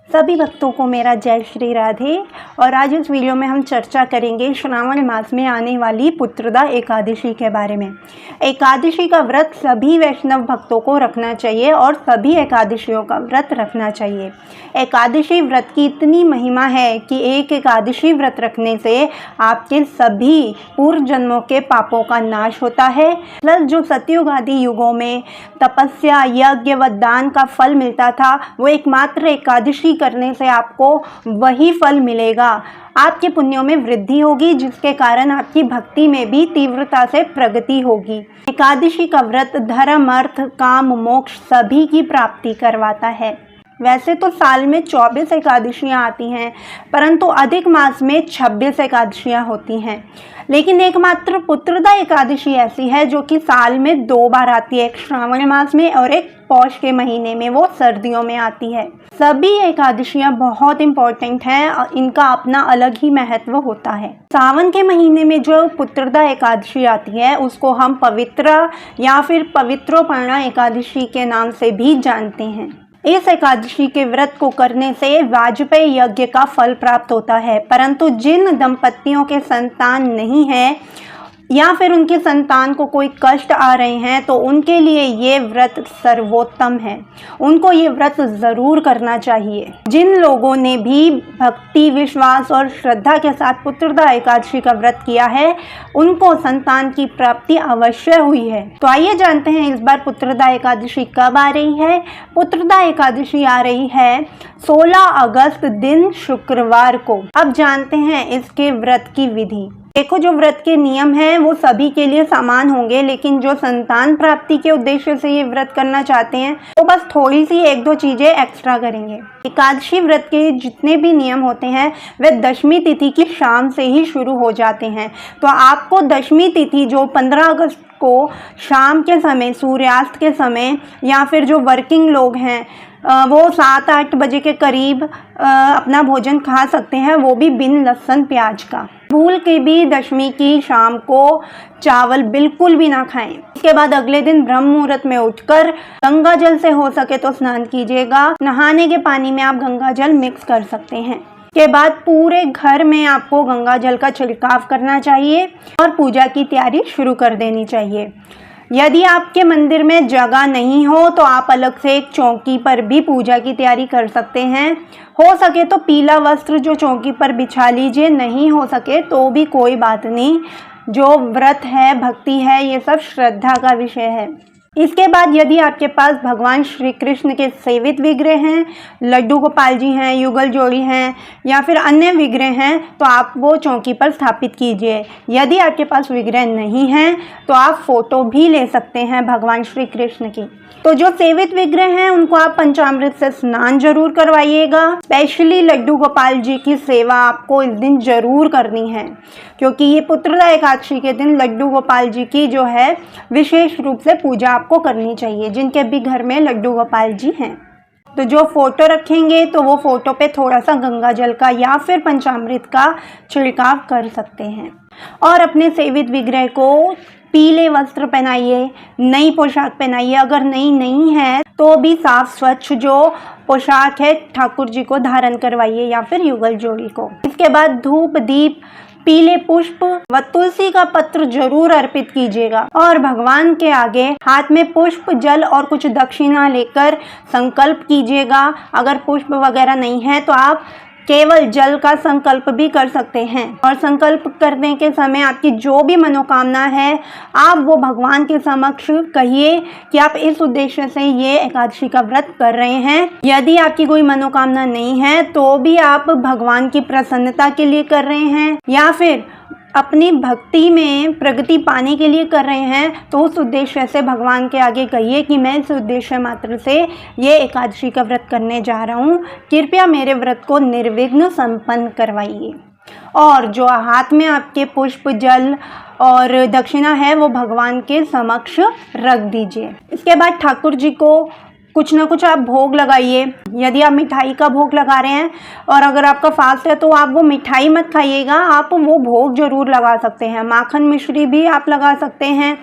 सभी भक्तों को मेरा जय श्री राधे। और आज इस वीडियो में हम चर्चा करेंगे श्रावण मास में आने वाली पुत्रदा एकादशी के बारे में। एकादशी का व्रत सभी वैष्णव भक्तों को रखना चाहिए और सभी एकादशियों का व्रत रखना चाहिए। एकादशी व्रत की इतनी महिमा है कि एक एकादशी व्रत रखने से आपके सभी पूर्व जन्मों के पापों का नाश होता है। प्लस जो सतयुग आदि युगों में तपस्या, यज्ञ व दान का फल मिलता था, वो एकमात्र एकादशी करने से आपको वही फल मिलेगा। आपके पुण्यों में वृद्धि होगी, जिसके कारण आपकी भक्ति में भी तीव्रता से प्रगति होगी। एकादशी का व्रत धर्म, अर्थ, काम, मोक्ष सभी की प्राप्ति करवाता है। वैसे तो साल में 24 एकादशियाँ आती हैं, परंतु अधिक मास में 26 एकादशियाँ होती हैं। लेकिन एकमात्र पुत्रदा एकादशी ऐसी है जो कि साल में 2 बार आती है, एक श्रावण मास में और एक पौष के महीने में, वो सर्दियों में आती है। सभी एकादशियाँ बहुत इम्पोर्टेंट हैं और इनका अपना अलग ही महत्व होता है। सावन के महीने में जो पुत्रदा एकादशी आती है उसको हम पवित्रा या फिर पवित्रोपर्णा एकादशी के नाम से भी जानते हैं। इस एकादशी के व्रत को करने से वाजपेयी यज्ञ का फल प्राप्त होता है, परंतु जिन दंपतियों के संतान नहीं है या फिर उनके संतान को कोई कष्ट आ रहे हैं तो उनके लिए ये व्रत सर्वोत्तम है। उनको ये व्रत ज़रूर करना चाहिए। जिन लोगों ने भी भक्ति, विश्वास और श्रद्धा के साथ पुत्रदा एकादशी का व्रत किया है, उनको संतान की प्राप्ति अवश्य हुई है। तो आइए जानते हैं इस बार पुत्रदा एकादशी कब आ रही है। पुत्रदा एकादशी आ रही है 16 अगस्त दिन शुक्रवार को। अब जानते हैं इसके व्रत की विधि। देखो, जो व्रत के नियम हैं वो सभी के लिए समान होंगे, लेकिन जो संतान प्राप्ति के उद्देश्य से ये व्रत करना चाहते हैं तो बस थोड़ी सी 1-2 चीज़ें एक्स्ट्रा करेंगे। एकादशी व्रत के जितने भी नियम होते हैं वे दशमी तिथि की शाम से ही शुरू हो जाते हैं। तो आपको दशमी तिथि जो 15 अगस्त को शाम के समय, सूर्यास्त के समय, या फिर जो वर्किंग लोग हैं वो 7-8 बजे के करीब अपना भोजन खा सकते हैं, वो भी बिन लहसुन प्याज का। भूल के भी दशमी की शाम को चावल बिल्कुल भी ना खाएं। इसके बाद अगले दिन ब्रह्म मुहूर्त में उठकर गंगा जल से हो सके तो स्नान कीजिएगा। नहाने के पानी में आप गंगा जल मिक्स कर सकते हैं। के बाद पूरे घर में आपको गंगा जल का छिड़काव करना चाहिए और पूजा की तैयारी शुरू कर देनी चाहिए। यदि आपके मंदिर में जगह नहीं हो तो आप अलग से एक चौकी पर भी पूजा की तैयारी कर सकते हैं। हो सके तो पीला वस्त्र जो चौकी पर बिछा लीजिए, नहीं हो सके तो भी कोई बात नहीं। जो व्रत है, भक्ति है, ये सब श्रद्धा का विषय है। इसके बाद यदि आपके पास भगवान श्री कृष्ण के सेवित विग्रह हैं, लड्डू गोपाल जी हैं, युगल जोड़ी हैं या फिर अन्य विग्रह हैं तो आप वो चौकी पर स्थापित कीजिए। यदि आपके पास विग्रह नहीं हैं तो आप फोटो भी ले सकते हैं भगवान श्री कृष्ण की। तो जो सेवित विग्रह हैं उनको आप पंचामृत से स्नान जरूर करवाइएगा। स्पेशली लड्डू गोपाल जी की सेवा आपको इस दिन जरूर करनी है, क्योंकि ये पुत्रदा एकादशी के दिन लड्डू गोपाल जी की जो है विशेष रूप से पूजा आपको करनी चाहिए, जिनके भी घर में लड्डू गोपाल जी हैं। तो जो फोटो रखेंगे तो वो फोटो पे थोड़ा सा गंगा जल का या फिर पंचामृत का छिड़काव कर सकते हैं। और अपने सेवित विग्रह को पीले वस्त्र पहनाइए, नई पोशाक पहनाइए। अगर नई नहीं है तो भी साफ स्वच्छ जो पोशाक है ठाकुर जी को धारण करवाइए या फिर युगल जोड़ी को। इसके बाद धूप, दीप, पीले पुष्प व तुलसी का पत्र जरूर अर्पित कीजिएगा और भगवान के आगे हाथ में पुष्प, जल और कुछ दक्षिणा लेकर संकल्प कीजिएगा। अगर पुष्प वगैरह नहीं है तो आप केवल जल का संकल्प भी कर सकते हैं। और संकल्प करने के समय आपकी जो भी मनोकामना है आप वो भगवान के समक्ष कहिए कि आप इस उद्देश्य से ये एकादशी का व्रत कर रहे हैं। यदि आपकी कोई मनोकामना नहीं है तो भी आप भगवान की प्रसन्नता के लिए कर रहे हैं या फिर अपनी भक्ति में प्रगति पाने के लिए कर रहे हैं, तो उस उद्देश्य से भगवान के आगे कहिए कि मैं इस उद्देश्य मात्र से ये एकादशी का व्रत करने जा रहा हूँ, कृपया मेरे व्रत को निर्विघ्न संपन्न करवाइए। और जो हाथ में आपके पुष्प, जल और दक्षिणा है वो भगवान के समक्ष रख दीजिए। इसके बाद ठाकुर जी को कुछ ना कुछ आप भोग लगाइए। यदि आप मिठाई का भोग लगा रहे हैं और अगर आपका फास्ट है तो आप वो मिठाई मत खाइएगा, आप वो भोग जरूर लगा सकते हैं। माखन मिश्री भी आप लगा सकते हैं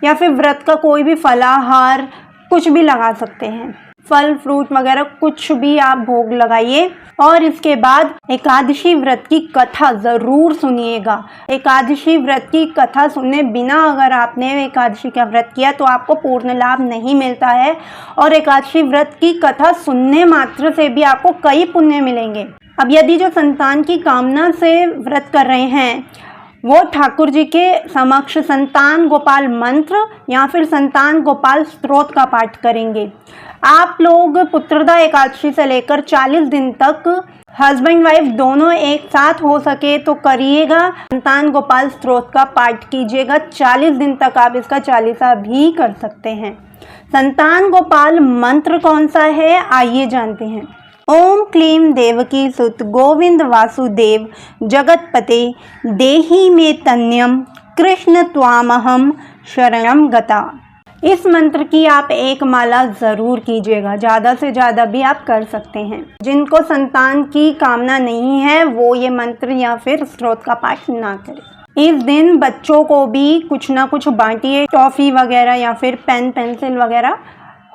या फिर व्रत का कोई भी फलाहार कुछ भी लगा सकते हैं। फल फ्रूट वगैरह कुछ भी आप भोग लगाइए। और इसके बाद एकादशी व्रत की कथा ज़रूर सुनिएगा। एकादशी व्रत की कथा सुनने बिना अगर आपने एकादशी का व्रत किया तो आपको पूर्ण लाभ नहीं मिलता है, और एकादशी व्रत की कथा सुनने मात्र से भी आपको कई पुण्य मिलेंगे। अब यदि जो संतान की कामना से व्रत कर रहे हैं वो ठाकुर जी के समक्ष संतान गोपाल मंत्र या फिर संतान गोपाल स्तोत्र का पाठ करेंगे। आप लोग पुत्रदा एकादशी से लेकर 40 दिन तक हस्बैंड वाइफ दोनों एक साथ हो सके तो करिएगा। संतान गोपाल स्तोत्र का पाठ कीजिएगा। 40 दिन तक आप इसका चालीसा भी कर सकते हैं। संतान गोपाल मंत्र कौन सा है, आइए जानते हैं। ओम क्लीं देवकी सुत गोविंद वासुदेव जगतपते देहि मे तन्यम कृष्ण त्वामहम शरणम गता। इस मंत्र की आप एक माला ज़रूर कीजिएगा। ज़्यादा से ज़्यादा भी आप कर सकते हैं। जिनको संतान की कामना नहीं है वो ये मंत्र या फिर स्तोत्र का पाठ ना करें। इस दिन बच्चों को भी कुछ ना कुछ बांटिए, टॉफ़ी वगैरह या फिर पेन पेंसिल वगैरह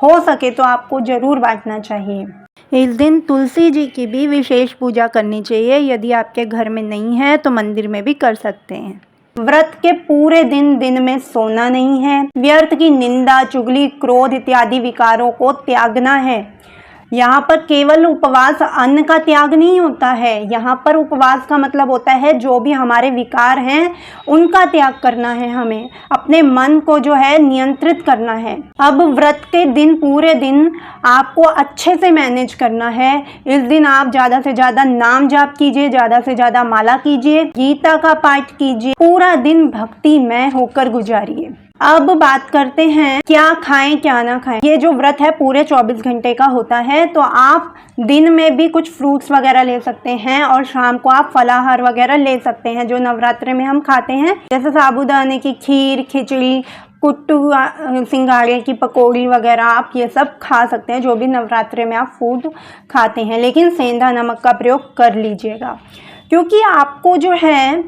हो सके तो आपको ज़रूर बांटना चाहिए। इस दिन तुलसी जी की भी विशेष पूजा करनी चाहिए। यदि आपके घर में नहीं है तो मंदिर में भी कर सकते हैं। व्रत के पूरे दिन में सोना नहीं है। व्यर्थ की निंदा, चुगली, क्रोध इत्यादि विकारों को त्यागना है। यहाँ पर केवल उपवास अन्न का त्याग नहीं होता है। यहाँ पर उपवास का मतलब होता है जो भी हमारे विकार हैं उनका त्याग करना है। हमें अपने मन को जो है नियंत्रित करना है। अब व्रत के दिन पूरे दिन आपको अच्छे से मैनेज करना है। इस दिन आप ज़्यादा से ज़्यादा नाम जाप कीजिए, ज़्यादा से ज़्यादा माला कीजिए, गीता का पाठ कीजिए, पूरा दिन भक्तिमय होकर गुजारिए। अब बात करते हैं क्या खाएं क्या ना खाएं। ये जो व्रत है पूरे 24 घंटे का होता है, तो आप दिन में भी कुछ फ्रूट्स वगैरह ले सकते हैं और शाम को आप फलाहार वगैरह ले सकते हैं जो नवरात्रि में हम खाते हैं, जैसे साबूदाने की खीर, खिचड़ी, कुट्टू, सिंघाड़े की पकौड़ी वगैरह आप ये सब खा सकते हैं जो भी नवरात्रि में आप फूड खाते हैं। लेकिन सेंधा नमक का प्रयोग कर लीजिएगा, क्योंकि आपको जो है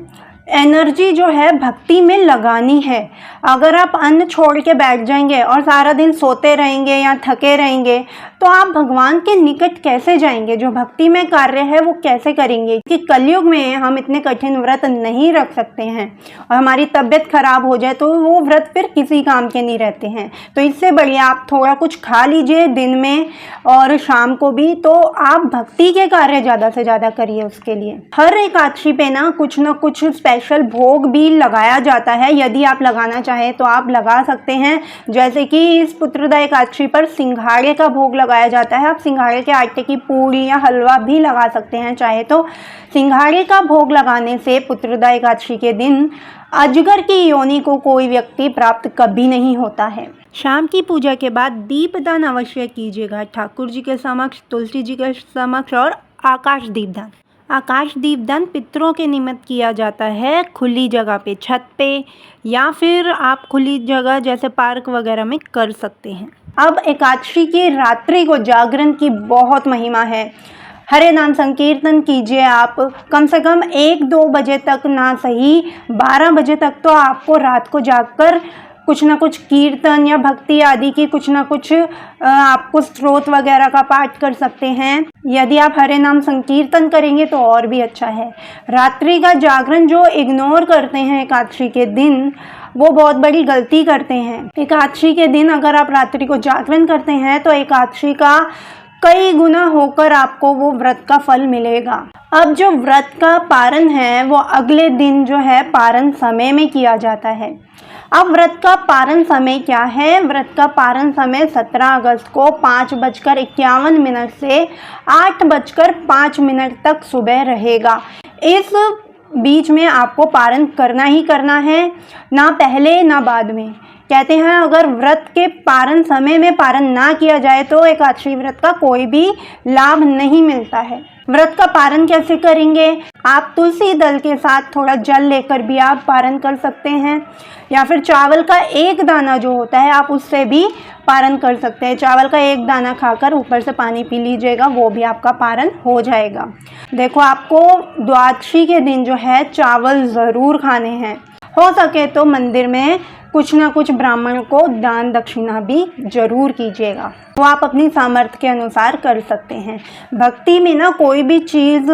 एनर्जी जो है भक्ति में लगानी है। अगर आप अन्न छोड़ के बैठ जाएंगे और सारा दिन सोते रहेंगे या थके रहेंगे तो आप भगवान के निकट कैसे जाएंगे? जो भक्ति में कार्य है वो कैसे करेंगे? कि कलयुग में हम इतने कठिन व्रत नहीं रख सकते हैं और हमारी तबीयत खराब हो जाए तो वो व्रत फिर किसी काम के नहीं रहते हैं। तो इससे बढ़िया आप थोड़ा कुछ खा लीजिए दिन में और शाम को भी, तो आप भक्ति के कार्य ज़्यादा से ज़्यादा करिए। उसके लिए हर एकादशी पे ना कुछ स्पेशल भोग भी लगाया जाता है। यदि आप लगाना चाहें तो आप लगा सकते हैं। जैसे कि इस पुत्रदा एकादशी पर सिंघाड़े का भोग लगाया जाता है। आप सिंघाड़े के आटे की पूरी या हलवा भी लगा सकते हैं चाहे तो। सिंघाड़े का भोग लगाने से पुत्रदा एकादशी के दिन अजगर की योनि को कोई व्यक्ति प्राप्त कभी नहीं होता है। शाम की पूजा के बाद दीपदान अवश्य कीजिएगा। ठाकुर जी के समक्ष, तुलसी जी के समक्ष, और आकाश दीपदान। आकाश दीपदान पितरों के निमित्त किया जाता है खुली जगह पे, छत पे, या फिर आप खुली जगह जैसे पार्क वगैरह में कर सकते हैं। अब एकादशी की रात्रि को जागरण की बहुत महिमा है। हरे नाम संकीर्तन कीजिए आप कम से कम 1-2 बजे तक, ना सही 12 बजे तक तो आपको रात को जागकर कुछ ना कुछ कीर्तन या भक्ति आदि की कुछ ना कुछ आपको स्तोत्र वगैरह का पाठ कर सकते हैं। यदि आप हरे नाम संकीर्तन करेंगे तो और भी अच्छा है। रात्रि का जागरण जो इग्नोर करते हैं एकादशी के दिन, वो बहुत बड़ी गलती करते हैं। एकादशी के दिन अगर आप रात्रि को जागरण करते हैं तो एकादशी का कई गुना होकर आपको वो व्रत का फल मिलेगा। अब जो व्रत का पारण है वो अगले दिन जो है पारण समय में किया जाता है। अब व्रत का पारण समय क्या है? व्रत का पारण समय 17 अगस्त को 5:51 से 8:05 तक सुबह रहेगा। इस बीच में आपको पारण करना ही करना है, ना पहले ना बाद में। कहते हैं अगर व्रत के पारण समय में पारण ना किया जाए तो एकादशी व्रत का कोई भी लाभ नहीं मिलता है। व्रत का पारण कैसे करेंगे? आप तुलसी दल के साथ थोड़ा जल लेकर भी आप पारण कर सकते हैं, या फिर चावल का एक दाना जो होता है आप उससे भी पारण कर सकते हैं। चावल का एक दाना खाकर ऊपर से पानी पी लीजिएगा, वो भी आपका पारण हो जाएगा। देखो, आपको द्वादशी के दिन जो है चावल ज़रूर खाने हैं। हो सके तो मंदिर में कुछ ना कुछ ब्राह्मण को दान दक्षिणा भी जरूर कीजिएगा। वो आप अपनी सामर्थ्य के अनुसार कर सकते हैं। भक्ति में ना कोई भी चीज़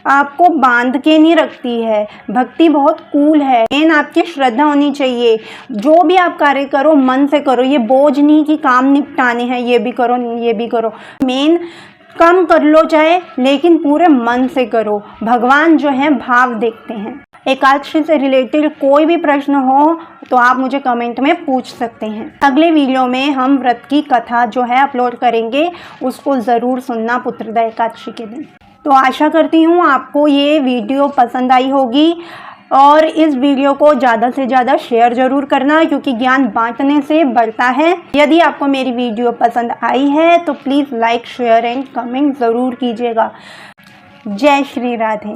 आपको बांध के नहीं रखती है। भक्ति बहुत कूल है। मेन आपकी श्रद्धा होनी चाहिए। जो भी आप कार्य करो मन से करो। ये बोझ नहीं कि काम निपटाने हैं, ये भी करो ये भी करो। मेन कम कर लो चाहे, लेकिन पूरे मन से करो। भगवान जो है भाव देखते हैं। एकादशी से रिलेटेड कोई भी प्रश्न हो तो आप मुझे कमेंट में पूछ सकते हैं। अगले वीडियो में हम व्रत की कथा जो है अपलोड करेंगे, उसको ज़रूर सुनना पुत्रदा एकादशी के दिन। तो आशा करती हूँ आपको ये वीडियो पसंद आई होगी और इस वीडियो को ज़्यादा से ज़्यादा शेयर ज़रूर करना, क्योंकि ज्ञान बांटने से बढ़ता है। यदि आपको मेरी वीडियो पसंद आई है तो please like share and comment ज़रूर कीजिएगा। जय श्री राधे।